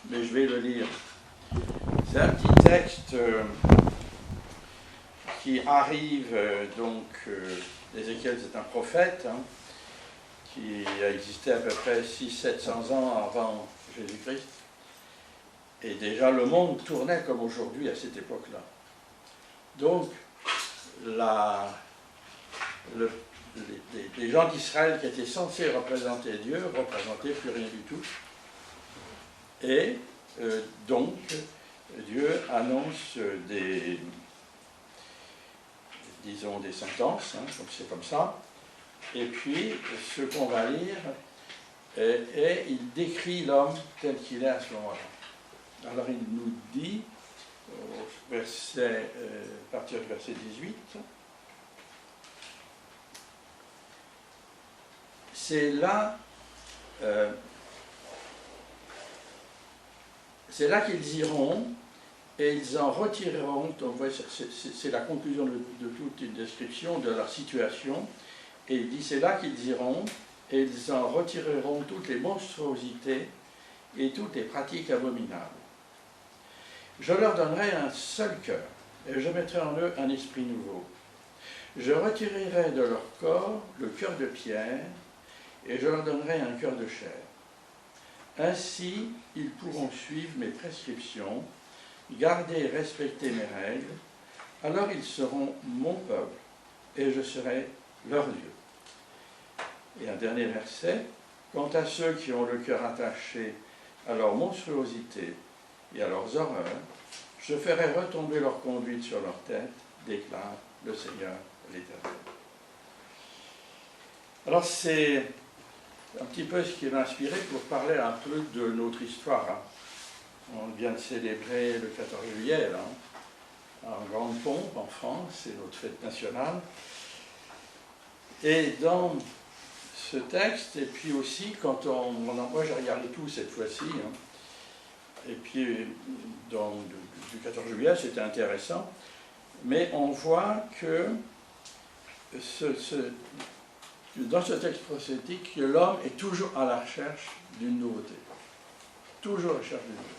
mais je vais le lire. C'est un petit texte qui arrive, Ézéchiel c'est un prophète, qui a existé à peu près 600-700 ans avant Jésus-Christ. Et déjà le monde tournait comme aujourd'hui à cette époque-là. Donc, les gens d'Israël qui étaient censés représenter Dieu ne représentaient plus rien du tout. Et donc, Dieu annonce des sentences, c'est comme ça. Et puis, ce qu'on va lire, et il décrit l'homme tel qu'il est à ce moment-là. Alors, il nous dit, à partir du verset 18, c'est là qu'ils iront et ils en retireront, c'est la conclusion de toute une description de leur situation, et il dit c'est là qu'ils iront et ils en retireront toutes les monstruosités et toutes les pratiques abominables. Je leur donnerai un seul cœur et je mettrai en eux un esprit nouveau. Je retirerai de leur corps le cœur de pierre et je leur donnerai un cœur de chair. Ainsi, ils pourront suivre mes prescriptions, garder et respecter mes règles, alors ils seront mon peuple et je serai leur Dieu. Et un dernier verset, quant à ceux qui ont le cœur attaché à leur monstruosité et à leurs horreurs, je ferai retomber leur conduite sur leur tête, déclare le Seigneur l'Éternel. Alors c'est un petit peu ce qui m'a inspiré pour parler un peu de notre histoire. On vient de célébrer le 14 juillet, en grande pompe en France, c'est notre fête nationale. Et dans ce texte, et puis aussi, moi j'ai regardé tout cette fois-ci, et puis du 14 juillet, c'était intéressant, mais on voit que dans ce texte prophétique, que l'homme est toujours à la recherche d'une nouveauté. Toujours à la recherche d'une nouveauté.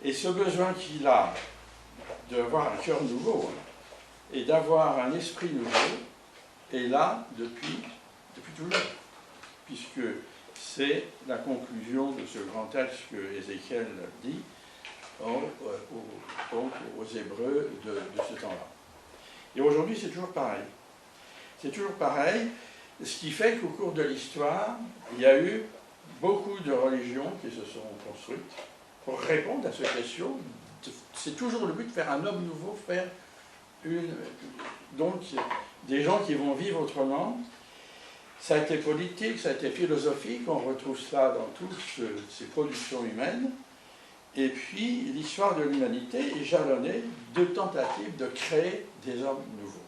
Et ce besoin qu'il a d'avoir un cœur nouveau et d'avoir un esprit nouveau est là depuis toujours. Puisque c'est la conclusion de ce grand texte que Ézéchiel dit aux Hébreux de ce temps-là. Et aujourd'hui, c'est toujours pareil. C'est toujours pareil, ce qui fait qu'au cours de l'histoire, il y a eu beaucoup de religions qui se sont construites pour répondre à cette question. C'est toujours le but de faire un homme nouveau, donc des gens qui vont vivre autrement. Ça a été politique, ça a été philosophique, on retrouve ça dans toutes ces productions humaines. Et puis, l'histoire de l'humanité est jalonnée de tentatives de créer des hommes nouveaux.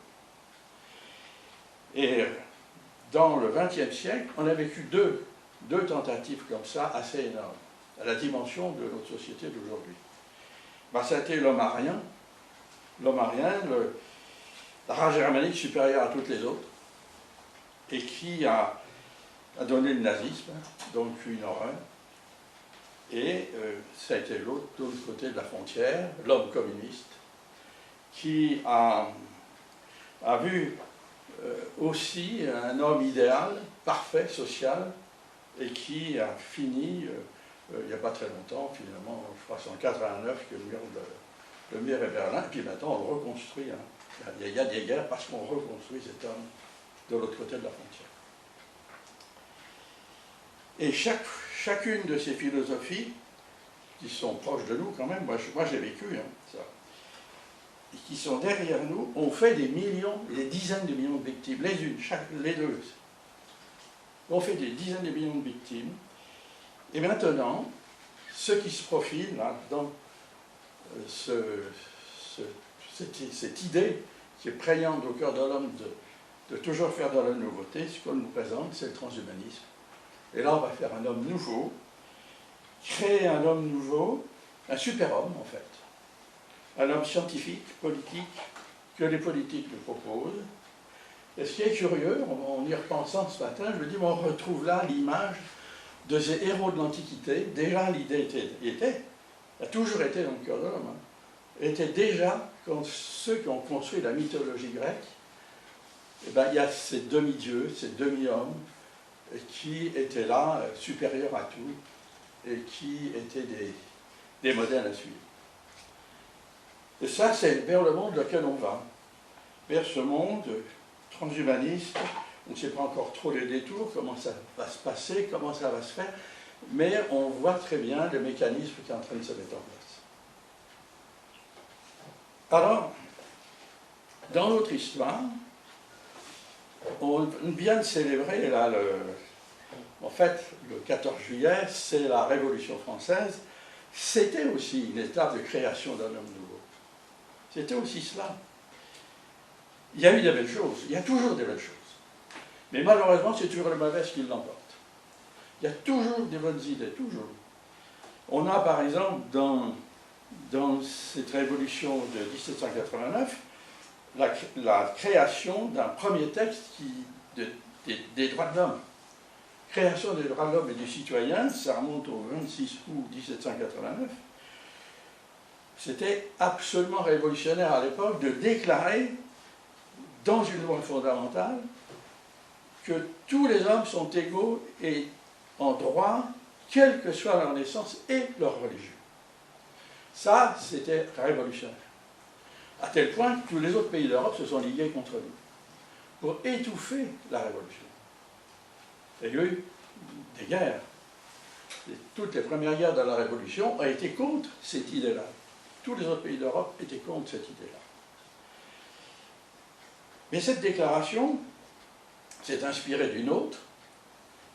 Et dans le XXe siècle, on a vécu deux tentatives comme ça, assez énormes, à la dimension de notre société d'aujourd'hui. Ça a été l'homme arien. L'homme arien, la race germanique supérieure à toutes les autres, et qui a donné le nazisme, donc une horreur. Et ça a été l'autre côté de la frontière, l'homme communiste, qui a vu aussi un homme idéal, parfait, social, et qui a fini, il n'y a pas très longtemps, finalement, je crois que c'est en 1989 que le mur est Berlin, et puis maintenant on le reconstruit. Il y a des guerres parce qu'on reconstruit cet homme de l'autre côté de la frontière. Et chacune de ces philosophies, qui sont proches de nous quand même, moi j'ai vécu ça, et qui sont derrière nous, ont fait des dizaines de millions de victimes, les deux. On fait des dizaines de millions de victimes. Et maintenant, ce qui se profile là, dans cette idée qui est prégnante au cœur de l'homme de toujours faire de la nouveauté, ce qu'on nous présente, c'est le transhumanisme. Et là, on va faire un homme nouveau, créer un homme nouveau, un super-homme en fait. Un homme scientifique, politique, que les politiques nous proposent. Et ce qui est curieux, en y repensant ce matin, je me dis, on retrouve là l'image de ces héros de l'Antiquité, déjà l'idée a toujours été dans le cœur de l'homme, était déjà, quand ceux qui ont construit la mythologie grecque, eh ben, il y a ces demi-dieux, ces demi-hommes, qui étaient là, supérieurs à tout, et qui étaient des modèles à suivre. Et ça, c'est vers le monde auquel on va, vers ce monde transhumaniste. On ne sait pas encore trop les détours, comment ça va se passer, comment ça va se faire, mais on voit très bien le mécanisme qui est en train de se mettre en place. Alors, dans notre histoire, on vient de célébrer, là, en fait, le 14 juillet, c'est la Révolution française. C'était aussi une étape de création d'un homme nouveau. C'était aussi cela. Il y a eu des belles choses, il y a toujours des belles choses. Mais malheureusement, c'est toujours le mauvais qui l'emporte. Il y a toujours des bonnes idées, toujours. On a par exemple dans cette révolution de 1789 la création d'un premier texte des droits de l'homme. Création des droits de l'homme et du citoyen, ça remonte au 26 août 1789. C'était absolument révolutionnaire à l'époque de déclarer dans une loi fondamentale que tous les hommes sont égaux et en droit, quelle que soit leur naissance et leur religion. Ça, c'était révolutionnaire. À tel point que tous les autres pays d'Europe se sont ligués contre nous pour étouffer la révolution. Il y a eu des guerres. Toutes les premières guerres de la révolution ont été contre cette idée-là. Tous les autres pays d'Europe étaient contre cette idée-là. Mais cette déclaration s'est inspirée d'une autre,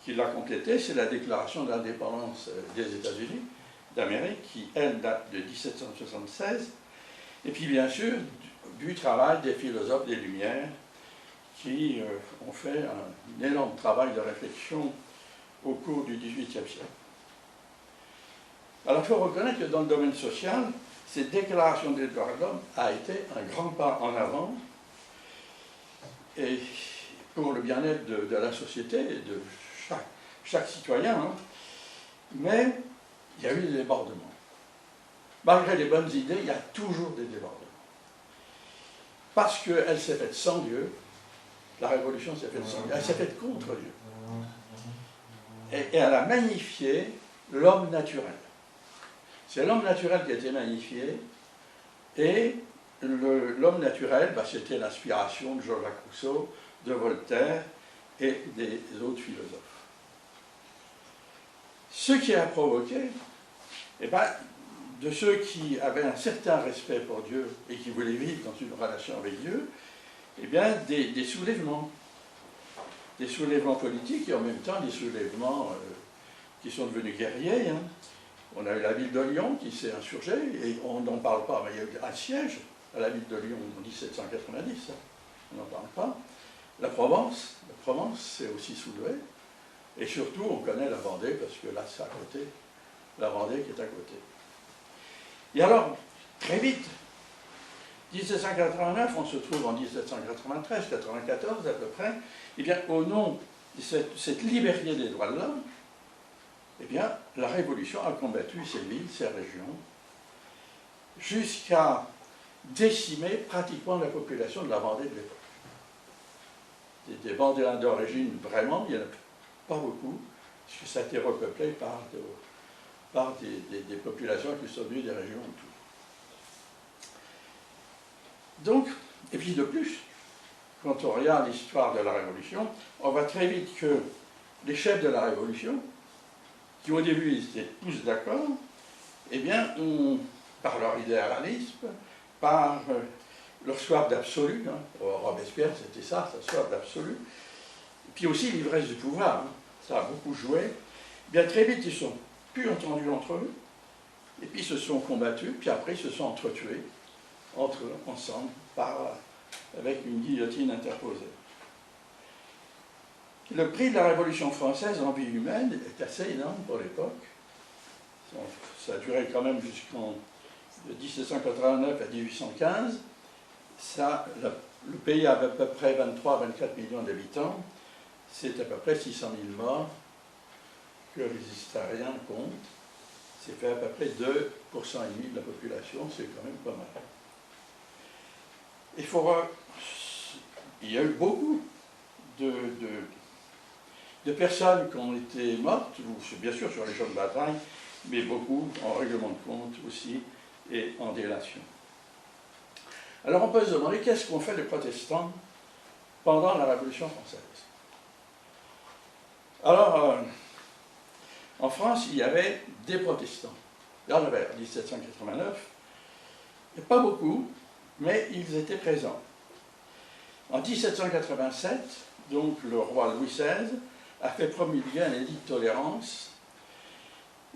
qui l'a complétée, c'est la déclaration d'indépendance des États-Unis d'Amérique, qui, elle, date de 1776, et puis bien sûr du travail des philosophes des Lumières, qui ont fait un énorme travail de réflexion au cours du XVIIIe siècle. Alors il faut reconnaître que dans le domaine social, cette déclaration des droits de l'homme a été un grand pas en avant, et pour le bien-être de la société et de chaque citoyen, hein. Mais il y a eu des débordements. Malgré les bonnes idées, il y a toujours des débordements. Parce qu'elle s'est faite sans Dieu, la révolution s'est faite sans Dieu, elle s'est faite contre Dieu. Et elle a magnifié l'homme naturel. C'est l'homme naturel qui a été magnifié, et l'homme naturel, c'était l'inspiration de Jean-Jacques Rousseau, de Voltaire et des autres philosophes. Ce qui a provoqué, de ceux qui avaient un certain respect pour Dieu et qui voulaient vivre dans une relation avec Dieu, des soulèvements. Des soulèvements politiques et en même temps des soulèvements qui sont devenus guerriers. Hein. On a eu la ville de Lyon qui s'est insurgée, et on n'en parle pas, mais il y a eu un siège à la ville de Lyon en 1790, hein. On n'en parle pas. La Provence s'est aussi soulevée, et surtout on connaît la Vendée, parce que là c'est à côté, la Vendée qui est à côté. Et alors, très vite, 1789, on se trouve en 1793, 94 à peu près, au nom de cette liberté des droits de l'homme, la Révolution a combattu ces villes, ces régions, jusqu'à décimer pratiquement la population de la Vendée de l'époque. Des Vendéens d'origine, vraiment, il n'y en a pas beaucoup, puisque ça a été repeuplé par des populations qui sont venues des régions autour. Donc, et puis de plus, quand on regarde l'histoire de la Révolution, on voit très vite que les chefs de la Révolution, qui au début étaient tous d'accord, par leur idéalisme, par leur soif d'absolu, hein, Robespierre c'était ça, sa soif d'absolu, et puis aussi l'ivresse du pouvoir, hein, ça a beaucoup joué, très vite ils sont plus entendus entre eux, et puis ils se sont combattus, puis après ils se sont entretués, entre eux, ensemble, avec une guillotine interposée. Le prix de la Révolution française en vie humaine est assez énorme pour l'époque. Ça a duré quand même jusqu'en 1789 à 1815. Le pays a à peu près 23-24 millions d'habitants. C'est à peu près 600 000 morts. que les historiens comptent, c'est fait à peu près 2,5% de la population, c'est quand même pas mal. Il y a eu beaucoup de personnes qui ont été mortes, bien sûr sur les champs de bataille, mais beaucoup en règlement de compte aussi et en délation. Alors on peut se demander qu'est-ce qu'ont fait les protestants pendant la Révolution française. Alors, en France, il y avait des protestants. Il y en avait en 1789, et pas beaucoup, mais ils étaient présents. En 1787, donc le roi Louis XVI a fait promulguer un édit de tolérance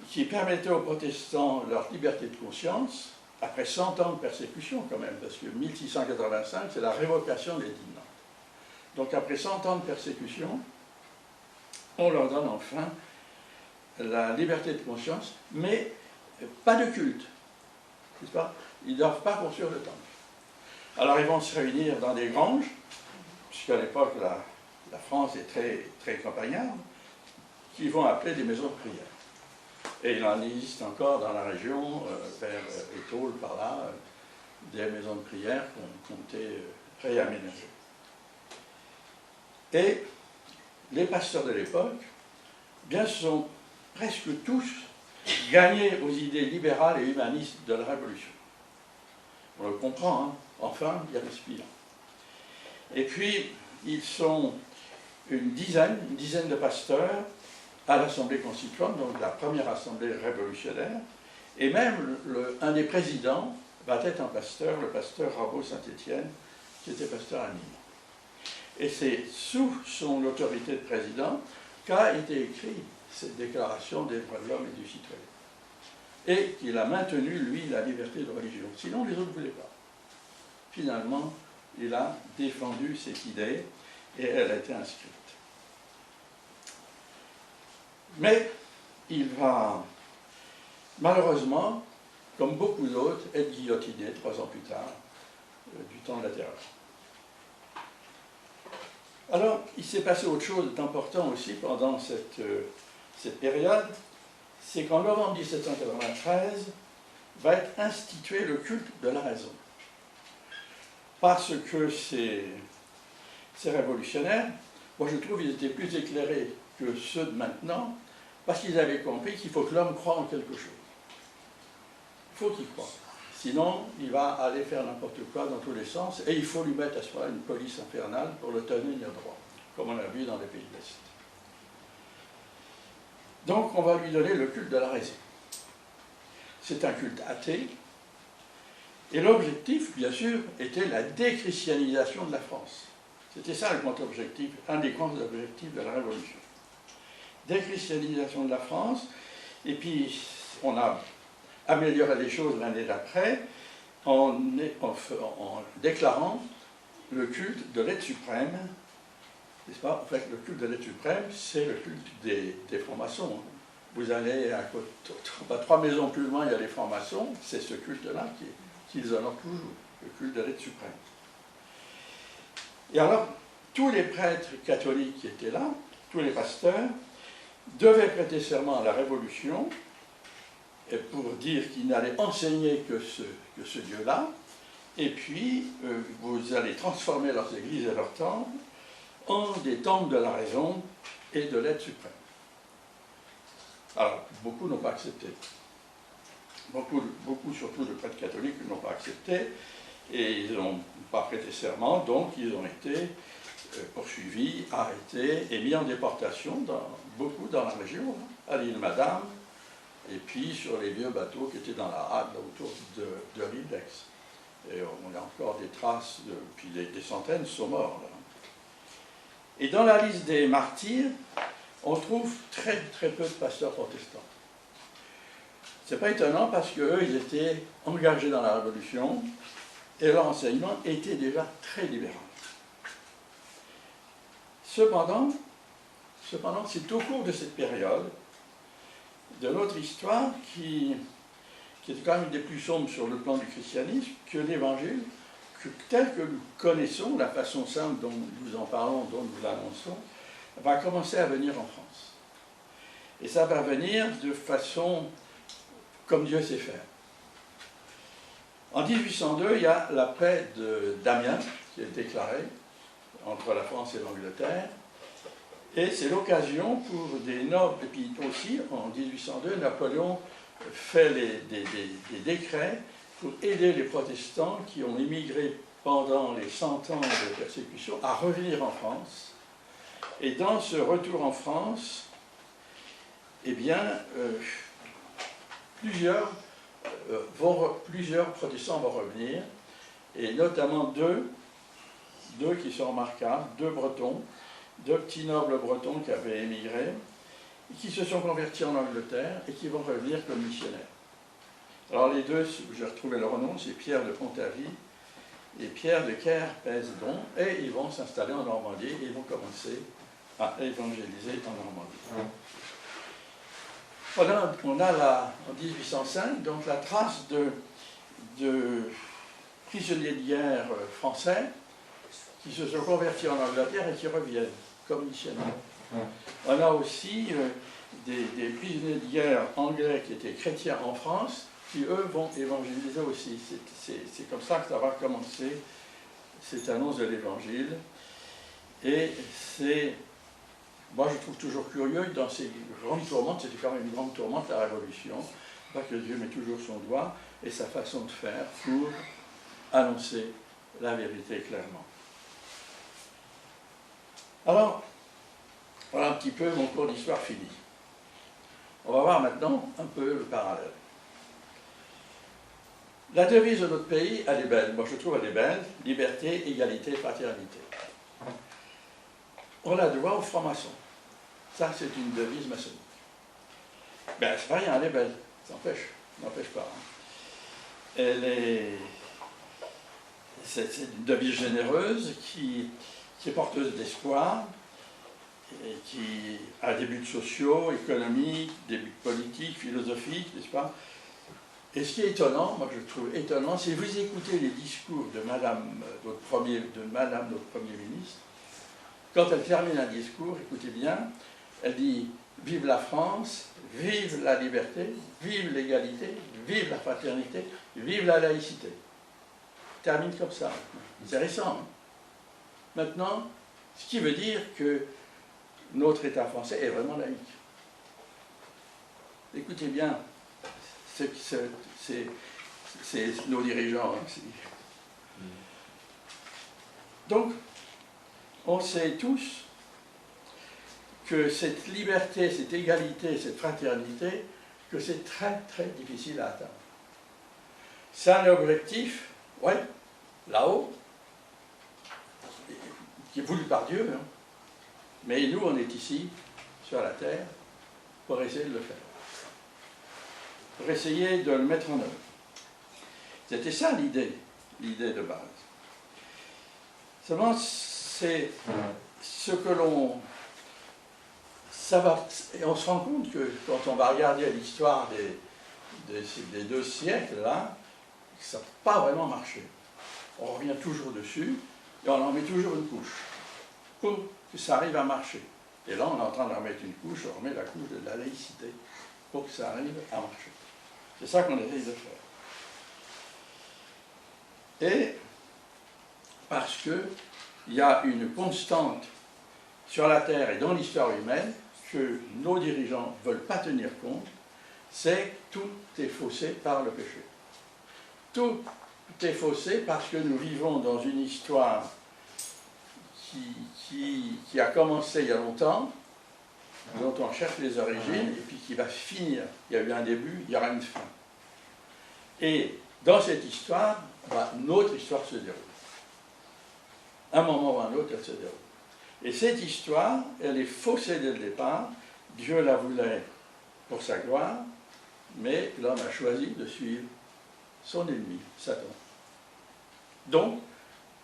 qui permettait aux protestants leur liberté de conscience, après 100 ans de persécution quand même, parce que 1685, c'est la révocation de l'édit de Nantes. Donc après 100 ans de persécution, on leur donne enfin la liberté de conscience, mais pas de culte, n'est-ce pas? Ils ne doivent pas poursuivre le temple. Alors ils vont se réunir dans des granges, puisqu'à l'époque la France est très, très campagnarde, qu'ils vont appeler des maisons de prière. Et il en existe encore dans la région, vers Étaules, par là, des maisons de prière qui ont été réaménagées. Et les pasteurs de l'époque, bien, sont presque tous gagnés aux idées libérales et humanistes de la Révolution. On le comprend, hein? Enfin, il respire. Et puis, ils sont une dizaine de pasteurs à l'Assemblée constituante, donc la première assemblée révolutionnaire, et même un des présidents va être un pasteur, le pasteur Rabot Saint-Étienne, qui était pasteur à Nîmes. Et c'est sous son autorité de président qu'a été écrite cette déclaration des droits de l'homme et du citoyen. Et qu'il a maintenu, lui, la liberté de religion. Sinon, les autres ne voulaient pas. Finalement, il a défendu cette idée et elle a été inscrite. Mais il va, malheureusement, comme beaucoup d'autres, être guillotiné 3 ans plus tard, du temps de la Terreur. Alors, il s'est passé autre chose d'important aussi pendant cette période, c'est qu'en novembre 1793 va être institué le culte de la raison. Parce que ces révolutionnaires, moi je trouve qu'ils étaient plus éclairés que ceux de maintenant, parce qu'ils avaient compris qu'il faut que l'homme croie en quelque chose. Il faut qu'il croie. Sinon, il va aller faire n'importe quoi dans tous les sens, et il faut lui mettre à ce moment-là une police infernale pour le tenir droit, comme on a vu dans les pays de l'Est. Donc, on va lui donner le culte de la raison. C'est un culte athée, et l'objectif, bien sûr, était la déchristianisation de la France. C'était ça le grand objectif, un des grands objectifs de la Révolution. Déchristianisation de la France, et puis on a amélioré les choses l'année d'après en déclarant le culte de l'être suprême, n'est-ce pas? En fait, le culte de l'être suprême, c'est le culte des francs-maçons. Vous allez à 3 maisons plus loin, il y a les francs-maçons, c'est ce culte-là qu'ils honorent toujours, le culte de l'être suprême. Et alors, tous les prêtres catholiques qui étaient là, tous les pasteurs, devaient prêter serment à la Révolution et pour dire qu'ils n'allaient enseigner que ce Dieu-là, et puis vous allez transformer leurs églises et leurs temples en des temples de la raison et de l'être suprême. Alors, beaucoup n'ont pas accepté. Beaucoup, surtout de prêtres catholiques, n'ont pas accepté, et ils n'ont pas prêté serment, donc ils ont été poursuivis, arrêtés et mis en déportation, beaucoup dans la région, à l'île Madame, et puis sur les vieux bateaux qui étaient dans la rade autour de l'île d'Aix. Et on a encore des traces, puis des centaines sont morts là. Et dans la liste des martyrs, on trouve très très peu de pasteurs protestants. C'est pas étonnant parce qu'eux, ils étaient engagés dans la Révolution et leur enseignement était déjà très libéral. Cependant, c'est au cours de cette période de notre histoire qui est quand même une des plus sombres sur le plan du christianisme, que l'Évangile, tel que nous connaissons, la façon simple dont nous en parlons, dont nous l'annonçons, va commencer à venir en France. Et ça va venir de façon comme Dieu sait faire. En 1802, il y a la paix d'Amiens qui est déclarée entre la France et l'Angleterre. Et c'est l'occasion pour des nobles, et puis aussi en 1802, Napoléon fait des décrets pour aider les protestants qui ont émigré pendant les 100 ans de persécution à revenir en France. Et dans ce retour en France, eh bien, plusieurs protestants vont revenir, et notamment deux qui sont remarquables, deux Bretons, deux petits nobles bretons qui avaient émigré, et qui se sont convertis en Angleterre et qui vont revenir comme missionnaires. Alors les deux, j'ai retrouvé leur nom, c'est Pierre de Pontarlier et Pierre de Querpesdon, et ils vont s'installer en Normandie et ils vont commencer à évangéliser en Normandie. On a en 1805 donc la trace de prisonniers de guerre français qui se sont convertis en Angleterre et qui reviennent comme missionnaires. On a aussi des prisonniers de guerre anglais qui étaient chrétiens en France, qui eux vont évangéliser aussi. C'est comme ça que ça va commencer, cette annonce de l'évangile. Et c'est, moi je trouve toujours curieux que dans ces grandes tourmentes, c'était quand même une grande tourmente, la Révolution, que Dieu met toujours son doigt et sa façon de faire pour annoncer la vérité clairement. Alors, voilà un petit peu mon cours d'histoire fini. On va voir maintenant un peu le parallèle. La devise de notre pays, elle est belle. Moi, je trouve elle est belle. Liberté, égalité, fraternité. On la doit aux francs-maçons. Ça, c'est une devise maçonnique. Ben, c'est pas rien, elle est belle. Ça n'empêche pas. Hein. C'est une devise généreuse qui est porteuse d'espoir, et qui a des buts sociaux, économiques, des buts politiques, philosophiques, n'est-ce pas? Et ce qui est étonnant, moi je trouve étonnant, c'est vous écoutez les discours de Madame notre Premier ministre, quand elle termine un discours, écoutez bien, elle dit « Vive la France, vive la liberté, vive l'égalité, vive la fraternité, vive la laïcité ». Elle termine comme ça. C'est récent. Hein? Maintenant, ce qui veut dire que notre État français est vraiment laïque. Écoutez bien, c'est nos dirigeants. Hein, donc, on sait tous que cette liberté, cette égalité, cette fraternité, que c'est très très difficile à atteindre. C'est un objectif, ouais, là-haut, qui est voulu par Dieu, hein. Mais nous, on est ici, sur la terre, pour essayer de le faire. Pour essayer de le mettre en œuvre. C'était ça l'idée de base. Seulement, c'est ce que l'on... Et on se rend compte que quand on va regarder l'histoire des 2 siècles, là, ça n'a pas vraiment marché. On revient toujours dessus, et on en met toujours une couche, pour que ça arrive à marcher. Et là, on est en train de remettre une couche, on remet la couche de la laïcité, pour que ça arrive à marcher. C'est ça qu'on essaye de faire. Et parce qu'il y a une constante sur la Terre et dans l'histoire humaine que nos dirigeants ne veulent pas tenir compte, c'est que tout est faussé par le péché. Tout est faussé parce que nous vivons dans une histoire qui a commencé il y a longtemps, dont on cherche les origines, et puis qui va finir. Il y a eu un début, il y aura une fin. Et dans cette histoire, notre histoire se déroule. À un moment ou à un autre, elle se déroule. Et cette histoire, elle est faussée dès le départ. Dieu la voulait pour sa gloire, mais l'homme a choisi de suivre son ennemi, Satan. Donc,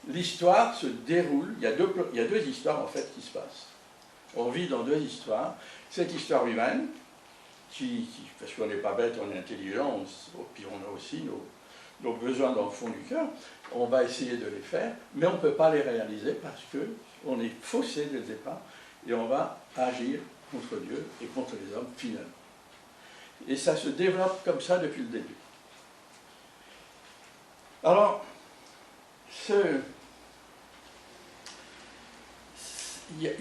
l'histoire se déroule, il y a deux histoires en fait qui se passent. On vit dans 2 histoires. Cette histoire humaine, parce qu'on n'est pas bête, on est intelligent, puis on a aussi nos besoins dans le fond du cœur, on va essayer de les faire, mais on ne peut pas les réaliser parce qu'on est faussé dès le départ, et on va agir contre Dieu et contre les hommes, finalement. Et ça se développe comme ça depuis le début. Alors, il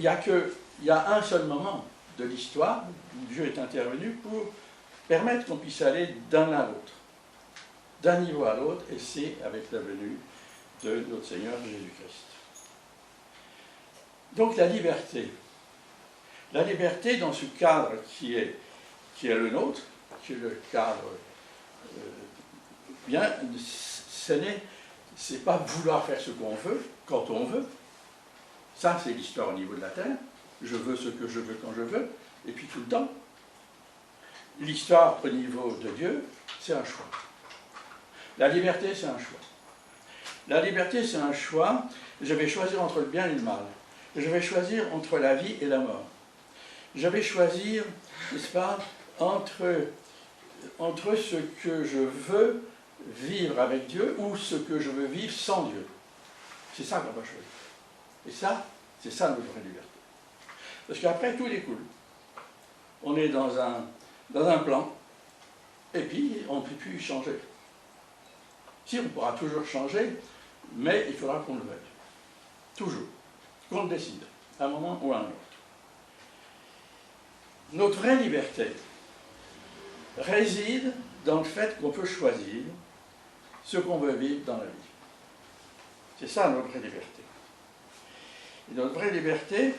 y a un seul moment de l'histoire où Dieu est intervenu pour permettre qu'on puisse aller d'un à l'autre, d'un niveau à l'autre, et c'est avec la venue de notre Seigneur Jésus-Christ. Donc la liberté dans ce cadre qui est le nôtre, qui est le cadre bien, c'est pas vouloir faire ce qu'on veut, quand on veut. Ça, c'est l'histoire au niveau de la terre. Je veux ce que je veux quand je veux, et puis tout le temps. L'histoire au niveau de Dieu, c'est un choix. La liberté, c'est un choix. La liberté, c'est un choix. Je vais choisir entre le bien et le mal. Je vais choisir entre la vie et la mort. Je vais choisir, n'est-ce pas, entre ce que je veux vivre avec Dieu ou ce que je veux vivre sans Dieu. C'est ça qu'on va choisir. Et ça, c'est ça notre vraie liberté. Parce qu'après, tout découle. On est dans un plan, et puis on ne peut plus changer. Si, on pourra toujours changer, mais il faudra qu'on le veuille. Toujours. Qu'on le décide, à un moment ou à un autre. Notre vraie liberté réside dans le fait qu'on peut choisir ce qu'on veut vivre dans la vie. C'est ça notre vraie liberté. Et notre vraie liberté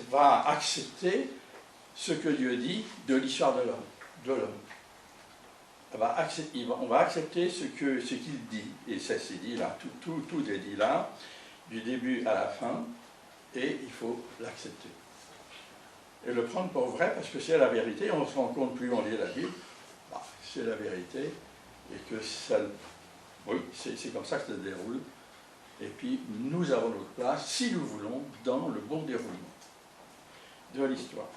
va accepter ce que Dieu dit de l'histoire de l'homme. On va accepter ce qu'il dit, et ça c'est dit là, tout est dit là, du début à la fin, et il faut l'accepter. Et le prendre pour vrai, parce que c'est la vérité, on se rend compte plus on lit la Bible, c'est la vérité, et que ça, oui, c'est comme ça que ça se déroule, et puis nous avons notre place, si nous voulons, dans le bon déroulement de l'histoire.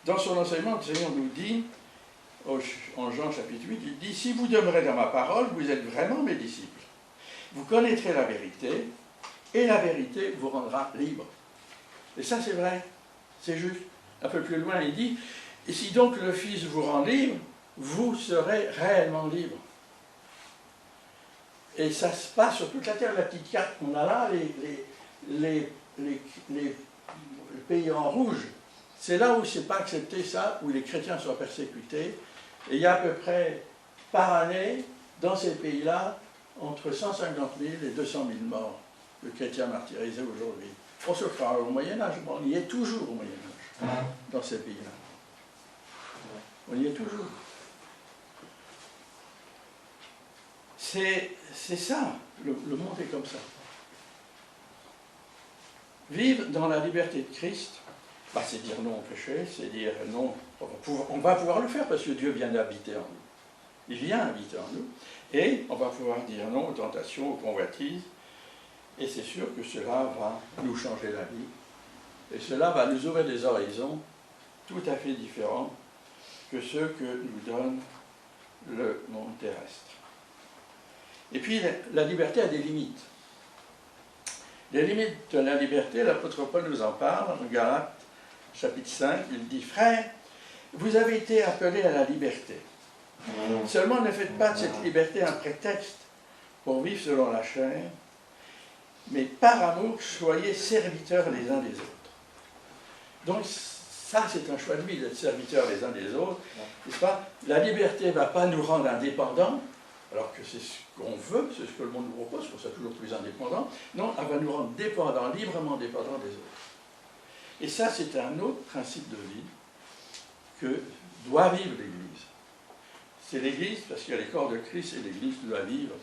Dans son enseignement, le Seigneur nous dit, en Jean chapitre 8, il dit « Si vous demeurez dans ma parole, vous êtes vraiment mes disciples. Vous connaîtrez la vérité, et la vérité vous rendra libre. » Et ça, c'est vrai, c'est juste. Un peu plus loin, il dit « Et si donc le Fils vous rend libre, vous serez réellement libre. » Et ça se passe sur toute la terre, la petite carte qu'on a là, les pays en rouge. C'est là où c'est pas accepté ça, où les chrétiens sont persécutés. Et il y a à peu près, par année, dans ces pays-là, entre 150 000 et 200 000 morts de chrétiens martyrisés aujourd'hui. On se croit au Moyen-Âge, on y est toujours au Moyen-Âge, dans ces pays-là. On y est toujours. C'est ça, le monde est comme ça. Vivre dans la liberté de Christ, c'est dire non au péché, c'est dire non, on va pouvoir le faire parce que Dieu vient d'habiter en nous. Il vient habiter en nous, et on va pouvoir dire non aux tentations, aux convoitises, et c'est sûr que cela va nous changer la vie, et cela va nous ouvrir des horizons tout à fait différents que ceux que nous donne le monde terrestre. Et puis la liberté a des limites. Les limites de la liberté, l'apôtre Paul nous en parle en Galates chapitre 5, il dit « Frères, vous avez été appelés à la liberté. Seulement ne faites pas de cette liberté un prétexte pour vivre selon la chair, mais par amour, soyez serviteurs les uns des autres. » Donc ça, c'est un choix de vie, d'être serviteurs les uns des autres. N'est-ce pas? La liberté ne va pas nous rendre indépendants, alors que c'est ce qu'on veut, c'est ce que le monde nous propose, qu'on soit toujours plus indépendant. Non, elle va nous rendre dépendants, librement dépendants des autres. Et ça, c'est un autre principe de vie que doit vivre l'Église. C'est l'Église, parce qu'il y a les corps de Christ, et l'Église doit vivre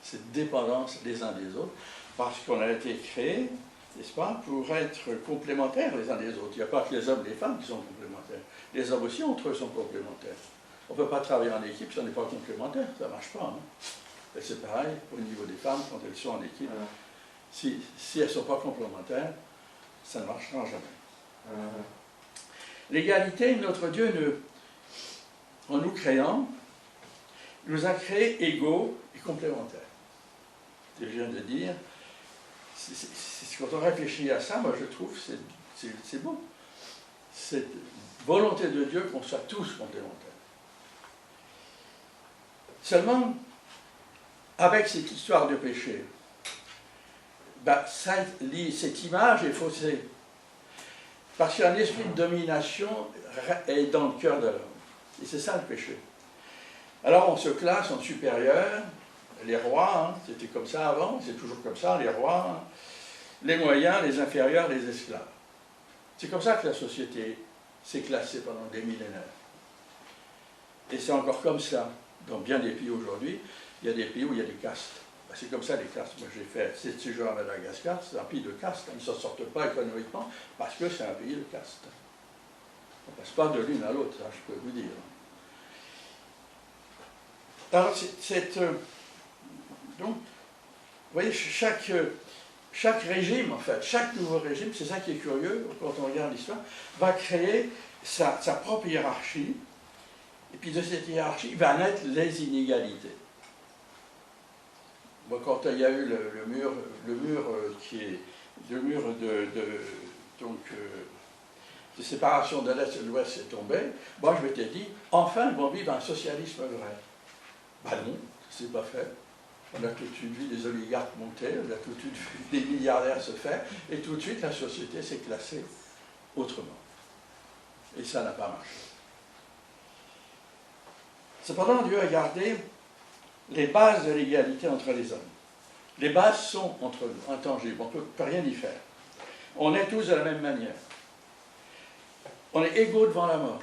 cette dépendance les uns des autres, parce qu'on a été créés, n'est-ce pas, pour être complémentaires les uns des autres. Il n'y a pas que les hommes et les femmes qui sont complémentaires. Les hommes aussi, entre eux, sont complémentaires. On ne peut pas travailler en équipe si on n'est pas complémentaire, ça ne marche pas. Hein. Et c'est pareil au niveau des femmes, quand elles sont en équipe. Si elles ne sont pas complémentaires, ça ne marchera jamais. L'égalité, notre Dieu, en nous créant, nous a créés égaux et complémentaires. Je viens de dire, quand on réfléchit à ça, moi je trouve, c'est beau. Cette volonté de Dieu qu'on soit tous complémentaires. Seulement, avec cette histoire de péché, ben, cette image est faussée. Parce qu'un esprit de domination est dans le cœur de l'homme. Et c'est ça le péché. Alors on se classe en supérieur, les rois, hein, c'était comme ça avant, c'est toujours comme ça, les rois, hein, les moyens, les inférieurs, les esclaves. C'est comme ça que la société s'est classée pendant des millénaires. Et c'est encore comme ça. Dans bien des pays aujourd'hui, il y a des pays où il y a des castes. Ben, c'est comme ça les castes. Moi j'ai fait 7 séjours à Madagascar, c'est un pays de castes. Ils ne s'en sortent pas économiquement parce que c'est un pays de castes. On ne passe pas de l'une à l'autre, ça je peux vous dire. Alors donc, vous voyez, chaque régime, en fait, chaque nouveau régime, c'est ça qui est curieux quand on regarde l'histoire, va créer sa propre hiérarchie, et puis de cette hiérarchie va naître les inégalités. Moi, quand il y a eu le mur de séparation de l'Est et de l'Ouest est tombé, moi je m'étais dit, enfin, ils vont vivre un socialisme vrai. Ben non, c'est pas fait. On a tout de suite vu des oligarques monter, on a tout de suite vu des milliardaires se faire, et tout de suite la société s'est classée autrement. Et ça n'a pas marché. Cependant, Dieu a gardé les bases de l'égalité entre les hommes. Les bases sont entre nous, intangibles, on ne peut rien y faire. On est tous de la même manière. On est égaux devant la mort.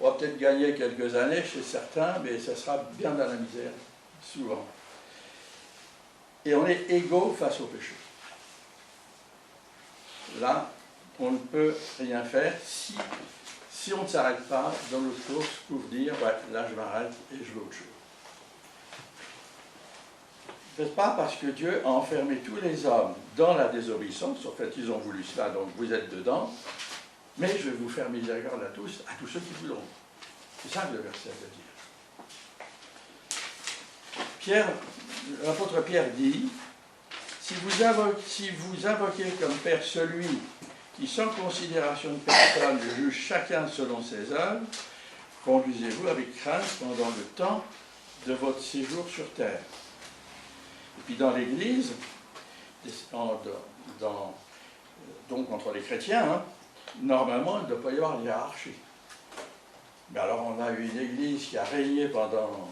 On va peut-être gagner quelques années chez certains, mais ça sera bien dans la misère, souvent. Et on est égaux face au péché. Là, on ne peut rien faire si on ne s'arrête pas dans notre course pour dire ouais, là je m'arrête et je veux autre chose. C'est pas parce que Dieu a enfermé tous les hommes dans la désobéissance, en fait ils ont voulu cela, donc vous êtes dedans, mais je vais vous faire miséricorde à tous ceux qui voudront. C'est ça que le verset veut dire. L'apôtre Pierre dit, si vous invoquez comme Père celui qui, sans considération de personne, juge chacun selon ses œuvres, conduisez-vous avec crainte pendant le temps de votre séjour sur terre. Et puis dans l'Église, donc entre les chrétiens, hein, normalement, il ne doit pas y avoir de hiérarchie. Mais alors on a eu une Église qui a régné pendant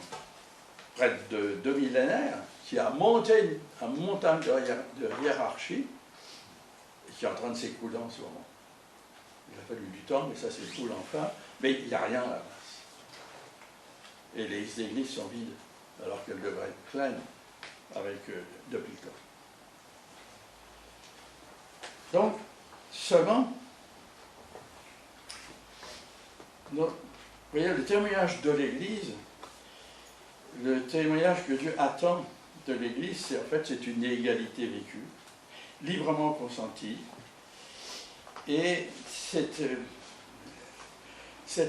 près de 2 millénaires, qui a monté un montagne de hiérarchie, et qui est en train de s'écouler en ce moment. Il a fallu du temps, mais ça s'écoule enfin, mais il n'y a rien à la base. Et les églises sont vides, alors qu'elles devraient être pleines depuis le temps. Donc, seulement, vous voyez, le témoignage de l'Église, le témoignage que Dieu attend de l'Église, c'est une égalité vécue, librement consentie, et cette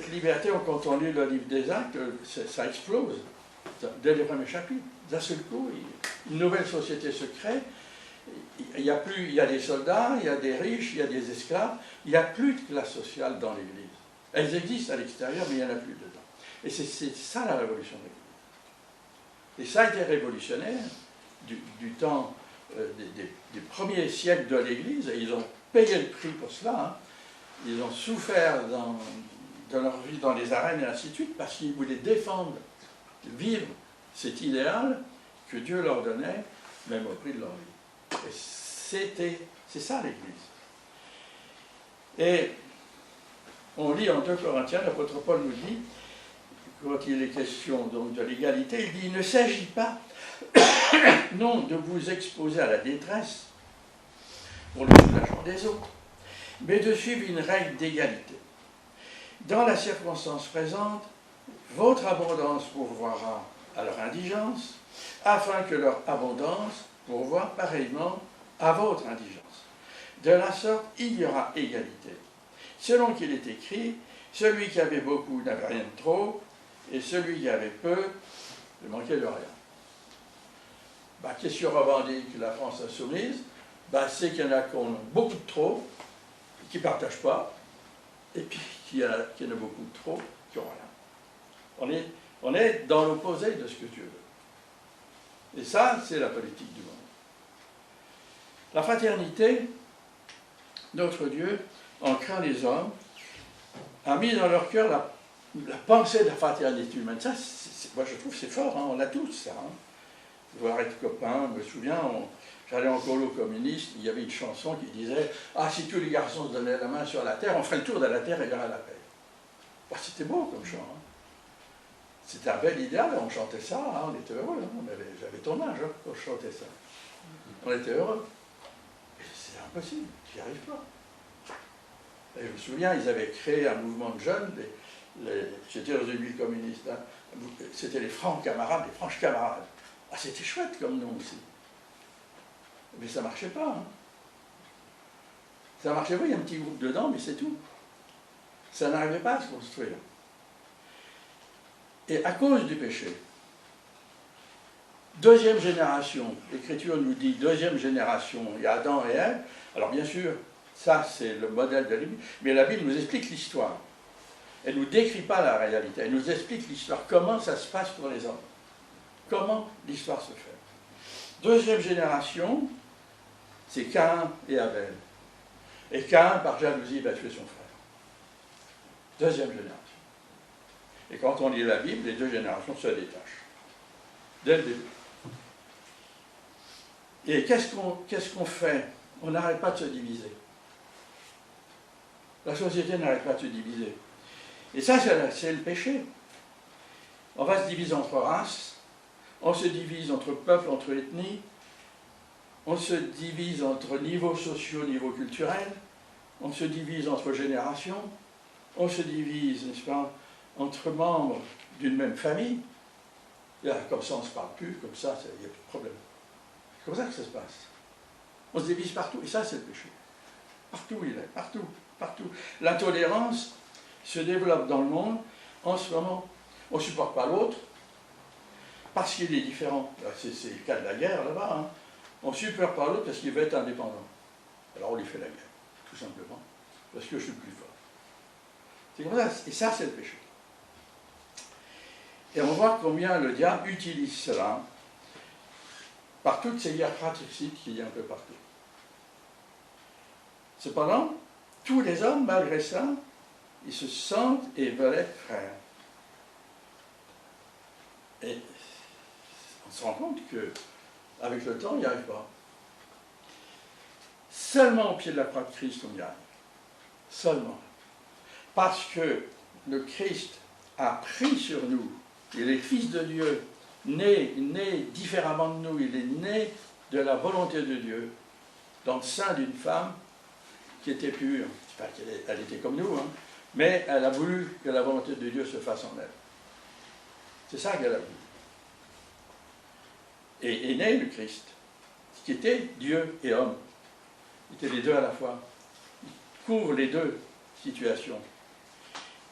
liberté, quand on lit le livre des Actes, ça explose dès les premiers chapitres. D'un seul coup, une nouvelle société se crée. Il y a des soldats, il y a des riches, il y a des esclaves. Il n'y a plus de classe sociale dans l'Église. Elles existent à l'extérieur, mais il n'y en a plus dedans. Et c'est ça la révolution de l'Église. Et ça a été révolutionnaire du temps des premiers siècles de l'Église, et ils ont payé le prix pour cela. Hein. Ils ont souffert de leur vie dans les arènes et ainsi de suite, parce qu'ils voulaient défendre, vivre cet idéal que Dieu leur donnait, même au prix de leur vie. Et c'est ça l'Église. Et on lit en 2 Corinthiens, l'apôtre Paul nous dit, quand il est question donc de l'égalité, il dit, il ne s'agit pas, non, de vous exposer à la détresse pour le soulagement des autres, mais de suivre une règle d'égalité. Dans la circonstance présente, votre abondance pourvoira à leur indigence, afin que leur abondance pourvoie pareillement à votre indigence. De la sorte, il y aura égalité. Selon qu'il est écrit, celui qui avait beaucoup n'avait rien de trop, et celui qui avait peu ne manquait de rien. Qu'est-ce que revendique la France insoumise? C'est qu'il y en a qui ont beaucoup de trop, qui ne partagent pas, et puis qu'il y en a beaucoup trop qui ont rien. On est dans l'opposé de ce que Dieu veut. Et ça, c'est la politique du monde. La fraternité, notre Dieu, en créant les hommes, a mis dans leur cœur la pensée de la fraternité humaine. Ça, moi je trouve que c'est fort, hein, on a tous ça. Hein. Voir être copains, je me souviens, j'allais en colo communiste, il y avait une chanson qui disait « Ah, si tous les garçons se donnaient la main sur la terre, on ferait le tour de la terre et il y aurait la paix. » Bah, c'était beau comme chant. Hein. C'était un bel idéal, on chantait ça, hein, on était heureux. Hein. J'avais ton âge hein, quand je chantais ça. On était heureux. Et c'est impossible, tu n'y arrives pas. Et je me souviens, ils avaient créé un mouvement de jeunes, j'étais dans une ville communiste, hein, c'était les francs camarades, les franches camarades. Ah, c'était chouette comme nom aussi. Mais ça ne marchait pas. Hein. Ça ne marchait pas, il y a un petit groupe dedans, mais c'est tout. Ça n'arrivait pas à se construire. Et à cause du péché, deuxième génération, l'Écriture nous dit deuxième génération, il y a Adam et Ève. Alors bien sûr, ça c'est le modèle de la Bible, mais la Bible nous explique l'histoire. Elle ne nous décrit pas la réalité, elle nous explique l'histoire, comment ça se passe pour les hommes. Comment l'histoire se fait. Deuxième génération, c'est Caïn et Abel. Et Caïn, par jalousie, va tuer son frère. Deuxième génération. Et quand on lit la Bible, les deux générations se détachent. Dès le début. Et qu'est-ce qu'on fait? On n'arrête pas de se diviser. La société n'arrête pas de se diviser. Et ça, c'est le péché. On va se diviser entre races, on se divise entre peuples, entre ethnies, on se divise entre niveaux sociaux, niveaux culturels, on se divise entre générations, on se divise, n'est-ce pas, entre membres d'une même famille. Là, comme ça, on ne se parle plus, comme ça, il n'y a plus de problème. C'est comme ça que ça se passe. On se divise partout, et ça, c'est le péché. Partout il est, partout, partout. L'intolérance se développe dans le monde. En ce moment, on ne supporte pas l'autre, parce qu'il est différent. C'est le cas de la guerre, là-bas. Hein. On ne supporte pas l'autre parce qu'il veut être indépendant. Alors on lui fait la guerre, tout simplement, parce que je suis plus fort. C'est comme ça, et ça, c'est le péché. Et on voit combien le diable utilise cela par toutes ces guerres fratricides qu'il y a un peu partout. Cependant, tous les hommes, malgré ça, ils se sentent et veulent être frères. Et on se rend compte qu'avec le temps, on n'y arrive pas. Seulement au pied de la croix de Christ, on y arrive. Seulement. Parce que le Christ a pris sur nous. Il est Fils de Dieu, né différemment de nous. Il est né de la volonté de Dieu, dans le sein d'une femme qui était pure. C'est pas qu'elle était comme nous, hein, mais elle a voulu que la volonté de Dieu se fasse en elle. C'est ça qu'elle a voulu. Et est né le Christ, qui était Dieu et homme. Il était les deux à la fois. Il couvre les deux situations.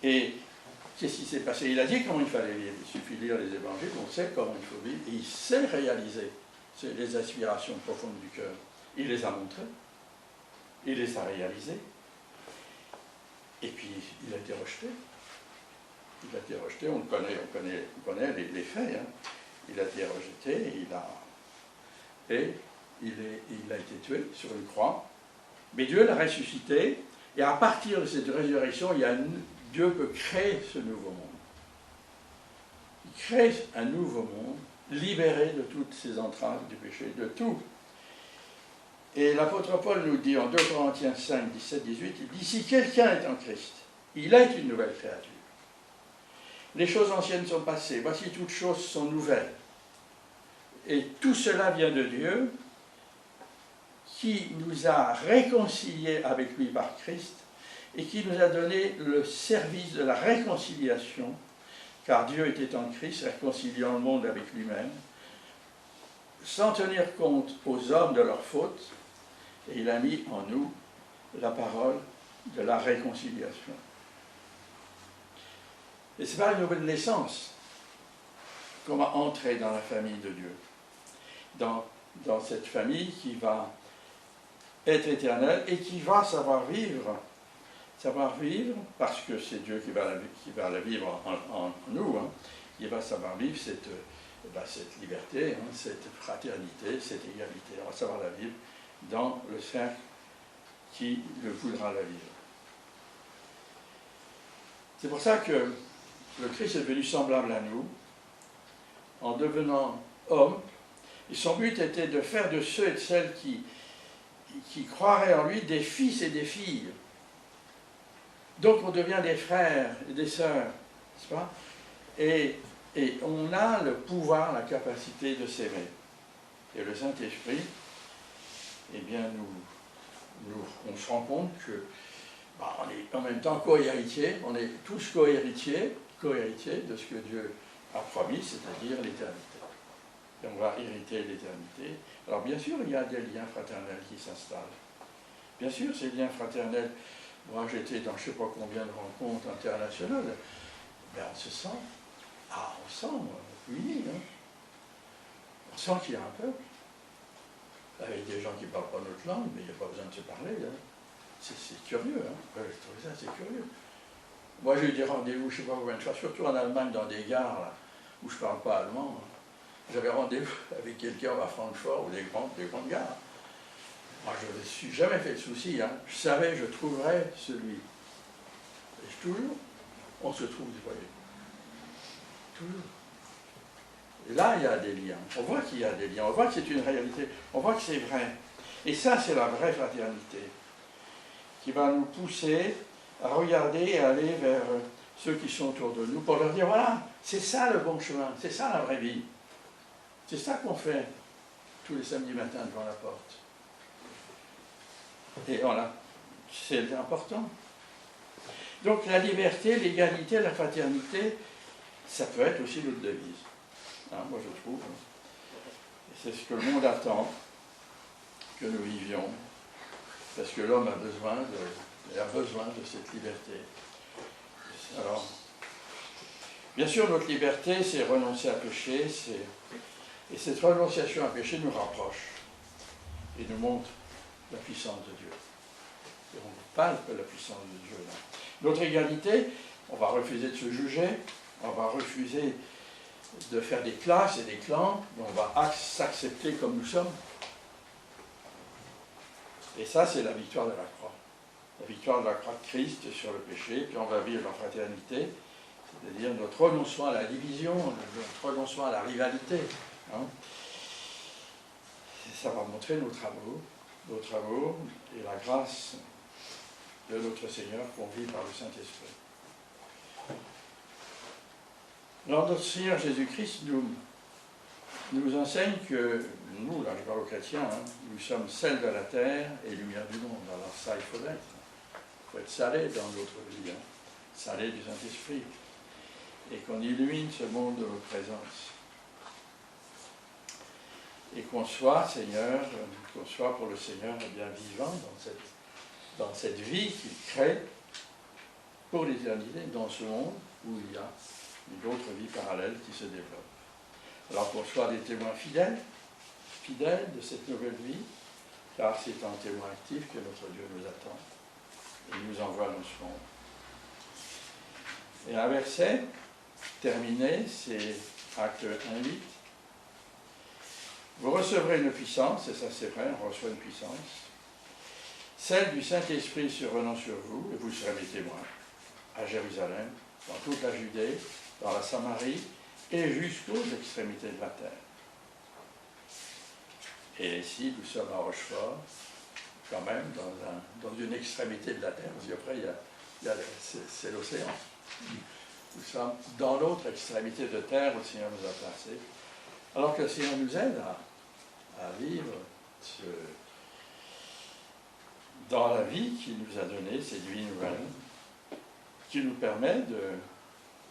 Et qu'est-ce qui s'est passé? Il a dit comment il fallait vivre. Il suffit de lire les évangiles, on sait comment il faut vivre. Et il sait réaliser les aspirations profondes du cœur. Il les a montrées. Il les a réalisées. Et puis, il a été rejeté. Il a été rejeté, on connaît les faits. Hein. Il a été rejeté, il a été tué sur une croix. Mais Dieu l'a ressuscité, et à partir de cette résurrection, Dieu peut créer ce nouveau monde. Il crée un nouveau monde, libéré de toutes ces entraves du péché, de tout. Et l'apôtre Paul nous dit en 2 Corinthiens 5, 17, 18, il dit « Si quelqu'un est en Christ, il est une nouvelle créature. Les choses anciennes sont passées, voici toutes choses sont nouvelles. Et tout cela vient de Dieu, qui nous a réconciliés avec lui par Christ, et qui nous a donné le service de la réconciliation, car Dieu était en Christ, réconciliant le monde avec lui-même, sans tenir compte aux hommes de leurs fautes, et il a mis en nous la parole de la réconciliation. Et c'est par une nouvelle naissance qu'on va entrer dans la famille de Dieu, dans cette famille qui va être éternelle et qui va savoir vivre Savoir vivre, parce que c'est Dieu qui va la vivre en nous, hein. Il va savoir vivre cette liberté, hein, cette fraternité, cette égalité. On va savoir la vivre dans le cercle qui le voudra la vivre. C'est pour ça que le Christ est devenu semblable à nous, en devenant homme, et son but était de faire de ceux et de celles qui croiraient en lui des fils et des filles. Donc on devient des frères et des sœurs, n'est-ce pas? Et on a le pouvoir, la capacité de s'aimer. Et le Saint-Esprit, eh bien, on se rend compte que on est en même temps co-héritiers, on est tous co-héritiers de ce que Dieu a promis, c'est-à-dire l'éternité. Et on va hériter l'éternité. Alors bien sûr, il y a des liens fraternels qui s'installent. Bien sûr, ces liens fraternels, moi j'étais dans je ne sais pas combien de rencontres internationales, ben, on se sent unis. Hein. On sent qu'il y a un peuple, avec des gens qui ne parlent pas notre langue, mais il n'y a pas besoin de se parler. Hein. C'est curieux, hein. Ouais, je trouve ça, c'est curieux. Moi, j'ai eu des rendez-vous, je ne sais pas combien de fois, surtout en Allemagne, dans des gares, là, où je ne parle pas allemand. Hein. J'avais rendez-vous avec quelqu'un à Francfort, ou des grandes gares. Moi, je ne me suis jamais fait de soucis. Hein. Je savais, je trouverais celui. Et toujours, on se trouve, vous voyez. Toujours. Et là, il y a des liens. On voit qu'il y a des liens. On voit que c'est une réalité. On voit que c'est vrai. Et ça, c'est la vraie fraternité, qui va nous pousser à regarder et à aller vers ceux qui sont autour de nous pour leur dire, voilà, c'est ça le bon chemin, c'est ça la vraie vie. C'est ça qu'on fait tous les samedis matins devant la porte. Et voilà, c'est important. Donc la liberté, l'égalité, la fraternité, ça peut être aussi notre devise. Hein, moi je trouve. C'est ce que le monde attend, que nous vivions. Parce que l'homme a besoin de cette liberté. Alors, bien sûr, notre liberté, c'est renoncer à pécher, et cette renonciation à péché nous rapproche et nous montre la puissance de Dieu. Et on palpe la puissance de Dieu là. Notre égalité, on va refuser de se juger, on va refuser de faire des classes et des clans, mais on va s'accepter comme nous sommes. Et ça, c'est la victoire de la croix. La victoire de la croix de Christ sur le péché, puis on va vivre en fraternité, c'est-à-dire notre renoncement à la division, notre renoncement à la rivalité. Hein. Ça va montrer notre amour et la grâce de notre Seigneur conduit par le Saint-Esprit. Alors notre Seigneur Jésus-Christ nous enseigne que nous, là je parle aux chrétiens, hein, nous sommes sel de la terre et lumière du monde. Alors ça, il faut l'être. Il faut être salé dans notre vie, hein, salé du Saint-Esprit, et qu'on illumine ce monde de notre présence. Et qu'on soit, Seigneur, qu'on soit pour le Seigneur bien vivant dans cette vie qu'il crée pour l'éternité, dans ce monde où il y a une autre vie parallèle qui se développe. Alors qu'on soit des témoins fidèles de cette nouvelle vie, car c'est en témoin actif que notre Dieu nous attend et nous envoie dans ce monde. Et un verset terminé, c'est Acte 1:8. Vous recevrez une puissance, et ça c'est vrai, on reçoit une puissance, celle du Saint-Esprit survenant sur vous, et vous serez mes témoins à Jérusalem, dans toute la Judée, dans la Samarie, et jusqu'aux extrémités de la terre. Et ici, nous sommes à Rochefort, quand même, dans une extrémité de la terre, parce qu'après, c'est l'océan. Nous sommes dans l'autre extrémité de terre où le Seigneur nous a placés. Alors que le Seigneur nous aide à vivre dans la vie qu'il nous a donnée, cette vie nouvelle, qui nous permet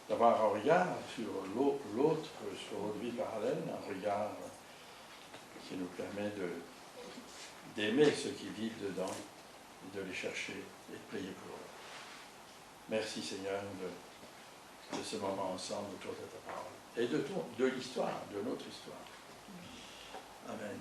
d'avoir un regard sur l'autre, sur notre vie parallèle, un regard qui nous permet d'aimer ceux qui vivent dedans, et de les chercher et de prier pour eux. Merci Seigneur de ce moment ensemble autour de ta parole et de l'histoire, de notre histoire. Amen.